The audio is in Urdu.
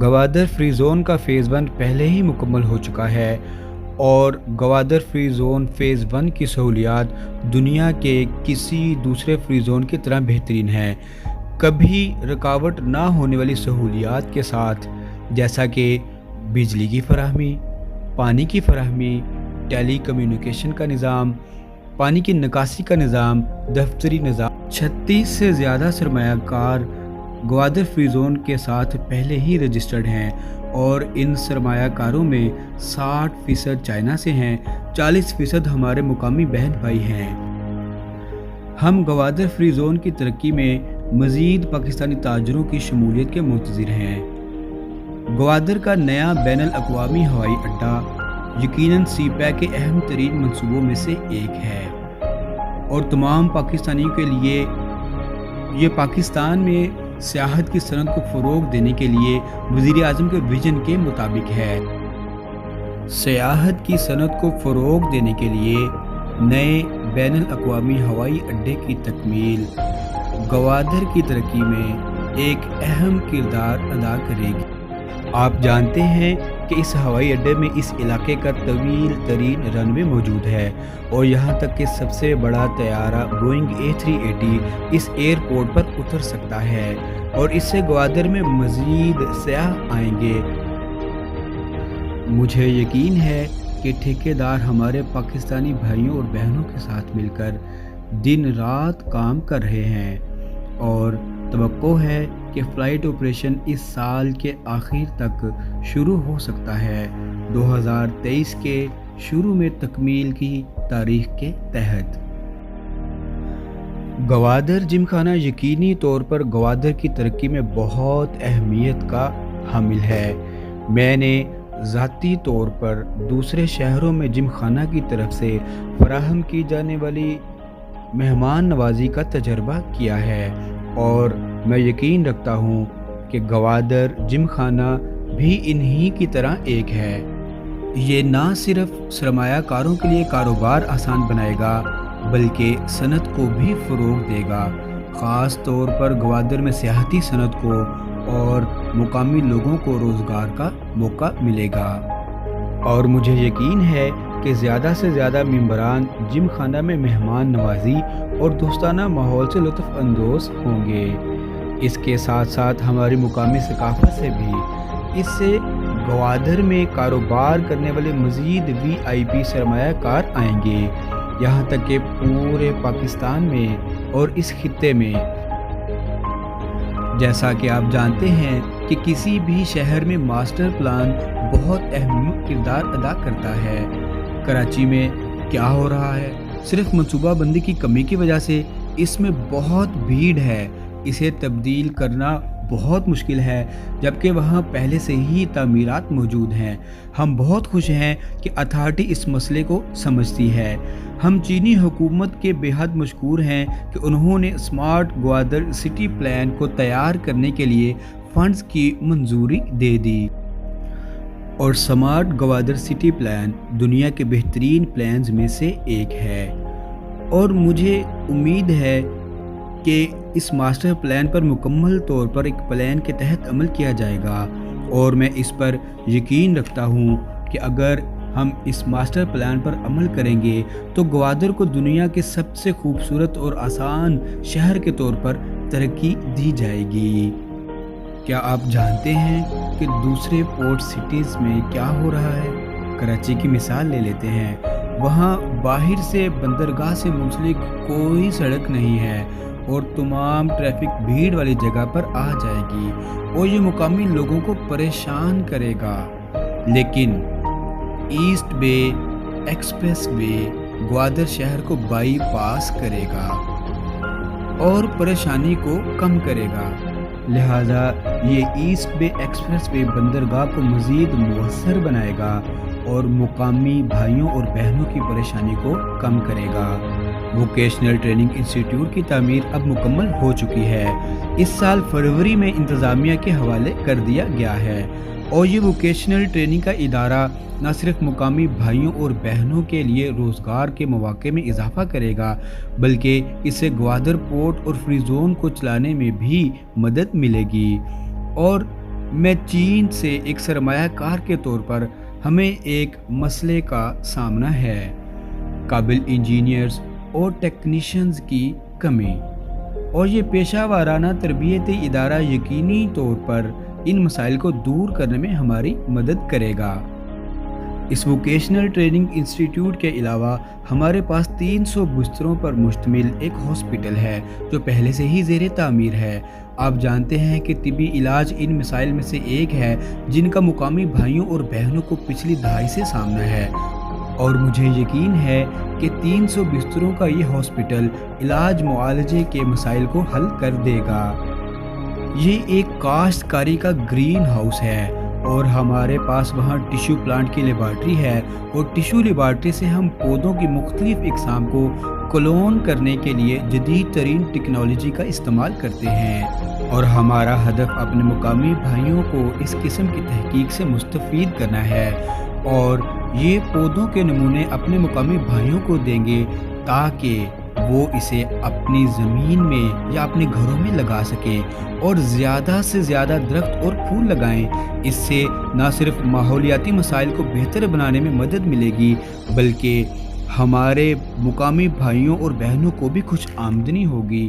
گوادر فری زون کا فیز 1 پہلے ہی مکمل ہو چکا ہے اور گوادر فری زون فیز 1 کی سہولیات دنیا کے کسی دوسرے فری زون کی طرح بہترین ہیں، کبھی رکاوٹ نہ ہونے والی سہولیات کے ساتھ، جیسا کہ بجلی کی فراہمی، پانی کی فراہمی، ٹیلی کمیونیکیشن کا نظام، پانی کی نکاسی کا نظام، دفتری نظام۔ 36 سے زیادہ سرمایہ کار گوادر فری زون کے ساتھ پہلے ہی رجسٹرڈ ہیں اور ان سرمایہ کاروں میں 60% چائنا سے ہیں، 40% ہمارے مقامی بہن بھائی ہیں۔ ہم گوادر فری زون کی ترقی میں مزید پاکستانی تاجروں کی شمولیت کے منتظر ہیں۔ گوادر کا نیا بین الاقوامی ہوائی اڈہ یقیناً سی پیک کے اہم ترین منصوبوں میں سے ایک ہے اور تمام پاکستانیوں کے لیے یہ پاکستان میں سیاحت کی صنعت کو فروغ دینے کے لیے وزیر اعظم کے ویژن کے مطابق ہے۔ سیاحت کی صنعت کو فروغ دینے کے لیے نئے بین الاقوامی ہوائی اڈے کی تکمیل گوادر کی ترقی میں ایک اہم کردار ادا کرے گی۔ آپ جانتے ہیں کہ اس ہوائی اڈے میں اس علاقے کا طویل ترین رن وے موجود ہے اور یہاں تک کہ سب سے بڑا طیارہ بوئنگ A380 اس ایئرپورٹ پر اتر سکتا ہے اور اس سے گوادر میں مزید سیاح آئیں گے۔ مجھے یقین ہے کہ ٹھیکیدار ہمارے پاکستانی بھائیوں اور بہنوں کے ساتھ مل کر دن رات کام کر رہے ہیں اور توقع ہے کہ فلائٹ آپریشن اس سال کے آخر تک شروع ہو سکتا ہے، 2023 کے شروع میں تکمیل کی تاریخ کے تحت۔ گوادر جم خانہ یقینی طور پر گوادر کی ترقی میں بہت اہمیت کا حامل ہے۔ میں نے ذاتی طور پر دوسرے شہروں میں جم خانہ کی طرف سے فراہم کی جانے والی مہمان نوازی کا تجربہ کیا ہے اور میں یقین رکھتا ہوں کہ گوادر جم خانہ بھی انہی کی طرح ایک ہے۔ یہ نہ صرف سرمایہ کاروں کے لیے کاروبار آسان بنائے گا بلکہ صنعت کو بھی فروغ دے گا، خاص طور پر گوادر میں سیاحتی صنعت کو اور مقامی لوگوں کو روزگار کا موقع ملے گا۔ اور مجھے یقین ہے کہ زیادہ سے زیادہ ممبران جم خانہ میں مہمان نوازی اور دوستانہ ماحول سے لطف اندوز ہوں گے۔ اس کے ساتھ ساتھ ہماری مقامی ثقافت سے بھی۔ اس سے گوادر میں کاروبار کرنے والے مزید VIP سرمایہ کار آئیں گے، یہاں تک کہ پورے پاکستان میں اور اس خطے میں۔ جیسا کہ آپ جانتے ہیں کہ کسی بھی شہر میں ماسٹر پلان بہت اہم کردار ادا کرتا ہے۔ کراچی میں کیا ہو رہا ہے؟ صرف منصوبہ بندی کی کمی کی وجہ سے اس میں بہت بھیڑ ہے، اسے تبدیل کرنا بہت مشکل ہے، جبکہ وہاں پہلے سے ہی تعمیرات موجود ہیں۔ ہم بہت خوش ہیں کہ اتھارٹی اس مسئلے کو سمجھتی ہے۔ ہم چینی حکومت کے بے حد مشکور ہیں کہ انہوں نے اسمارٹ گوادر سٹی پلان کو تیار کرنے کے لیے فنڈز کی منظوری دے دی۔ اور سمارٹ گوادر سٹی پلان دنیا کے بہترین پلانز میں سے ایک ہے اور مجھے امید ہے کہ اس ماسٹر پلان پر مکمل طور پر ایک پلان کے تحت عمل کیا جائے گا اور میں اس پر یقین رکھتا ہوں کہ اگر ہم اس ماسٹر پلان پر عمل کریں گے تو گوادر کو دنیا کے سب سے خوبصورت اور آسان شہر کے طور پر ترقی دی جائے گی۔ کیا آپ جانتے ہیں کہ دوسرے پورٹ سٹیز میں کیا ہو رہا ہے؟ کراچی کی مثال لے لیتے ہیں، وہاں باہر سے بندرگاہ سے منسلک کوئی سڑک نہیں ہے اور تمام ٹریفک بھیڑ والی جگہ پر آ جائے گی اور یہ مقامی لوگوں کو پریشان کرے گا، لیکن ایسٹ بے ایکسپریس وے گوادر شہر کو بائی پاس کرے گا اور پریشانی کو کم کرے گا۔ لہٰذا یہ ایسٹ بے ایکسپریس وے بندرگاہ کو مزید مؤثر بنائے گا اور مقامی بھائیوں اور بہنوں کی پریشانی کو کم کرے گا۔ ووکیشنل ٹریننگ انسٹیٹیوٹ کی تعمیر اب مکمل ہو چکی ہے، اس سال فروری میں انتظامیہ کے حوالے کر دیا گیا ہے اور یہ ووکیشنل ٹریننگ کا ادارہ نہ صرف مقامی بھائیوں اور بہنوں کے لیے روزگار کے مواقع میں اضافہ کرے گا بلکہ اس سے گوادر پورٹ اور فری زون کو چلانے میں بھی مدد ملے گی اور میں چین سے ایک سرمایہ کار کے طور پر ہمیں ایک مسئلے کا سامنا ہے: قابل انجینئرز اور ٹیکنیشینز کی کمی، اور یہ پیشہ ورانہ تربیتی ادارہ یقینی طور پر ان مسائل کو دور کرنے میں ہماری مدد کرے گا۔ اس ووکیشنل ٹریننگ انسٹی ٹیوٹ کے علاوہ ہمارے پاس 300 بستروں پر مشتمل ایک ہاسپٹل ہے جو پہلے سے ہی زیر تعمیر ہے۔ آپ جانتے ہیں کہ طبی علاج ان مسائل میں سے ایک ہے جن کا مقامی بھائیوں اور بہنوں کو پچھلی دہائی سے سامنا ہے، اور مجھے یقین ہے کہ 300 بستروں کا یہ ہاسپٹل علاج معالجے کے مسائل کو حل کر دے گا۔ یہ ایک کاشتکاری کا گرین ہاؤس ہے، اور ہمارے پاس وہاں ٹیشو پلانٹ کی لیبارٹری ہے، اور ٹیشو لیبارٹری سے ہم پودوں کی مختلف اقسام کو کلون کرنے کے لیے جدید ترین ٹیکنالوجی کا استعمال کرتے ہیں، اور ہمارا ہدف اپنے مقامی بھائیوں کو اس قسم کی تحقیق سے مستفید کرنا ہے، اور یہ پودوں کے نمونے اپنے مقامی بھائیوں کو دیں گے تاکہ وہ اسے اپنی زمین میں یا اپنے گھروں میں لگا سکیں اور زیادہ سے زیادہ درخت اور پھول لگائیں۔ اس سے نہ صرف ماحولیاتی مسائل کو بہتر بنانے میں مدد ملے گی، بلکہ ہمارے مقامی بھائیوں اور بہنوں کو بھی کچھ آمدنی ہوگی۔